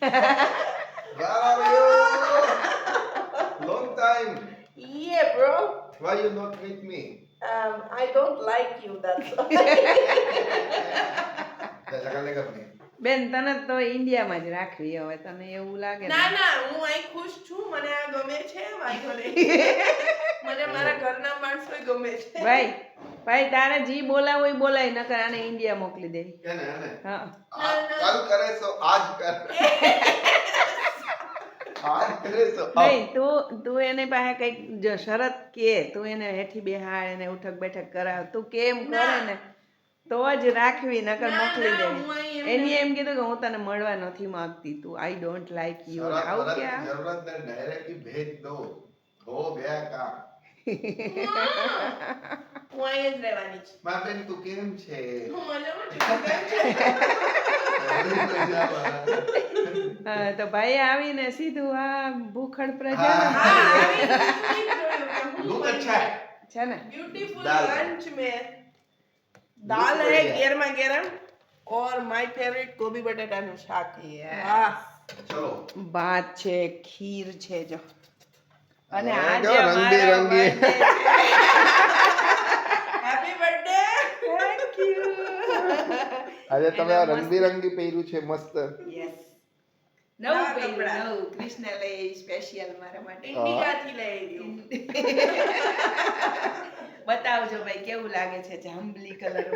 Where are you? Long time. Yeah, bro. Why you not with me? I don't like you, that's why. Jangan lega bani. બેન તને તો ઇન્ડિયામાં જ રાખવી હવે તને એવું લાગે ને ના ના હું અહીં ખુશ છું મને આ ગમે છે વાંધો નહીં મને મારા ઘરના માણસોય ગમે છે ભાઈ ભાઈ તારે જી બોલાવો એ બોલાય નકર આને ઇન્ડિયા મોકલી દેવી એને એને. હા કલ કરે તો આજ કર. આજ કરે તો અબ. નહીં તું એને પાસે કઈક જો શરત કે તું એને હેઠી બેહાડ એને ઉઠક બેઠક કરાવ તું કેમ કરે ને તો જ રાખવી નકર મોકલી દેવી એની એમ કીધું કે હું તને મળવા નથી માંગતી તું આઈ ડોન્ટ લાઈક યુ शरत આવું वरत ક્યાં की जरूरत नहीं डायरेक्टली भेज दो हो गया काम. હું અહીં જ રહેવાની છું मां बेन तू केम छे? હું મજામાં છું કેમ છે? હા, તો ભાઈ આવીને સીધું આ ભૂખડ પ્રજા हाँ, अभी लुक अच्छा है. છે ને ब्यूटीफुल दाल। लंच में दाल Look है बढ़िया। गर्मा गर्म और माय फेवरेट गोभी बटाटा નું શાક Yes. વાહ चलो. ભાત છે ખીર છે જો અને હા, આજે જો અમારો રંગબેરંગી. birthday છે. Happy birthday Thank you. આજે તમે એના આ રંગબેરંગી પહેર્યું છે મસ્ત. Yes. નવા નવું પહેર્યું, કપડાં. નવું. કૃષ્ણ લઈ સ્પેશિયલ મારા માટે ઇન્ડિકા થી લઈ ગયું બતાવજો ભાઈ કેવું લાગે છે જાંબલી કલર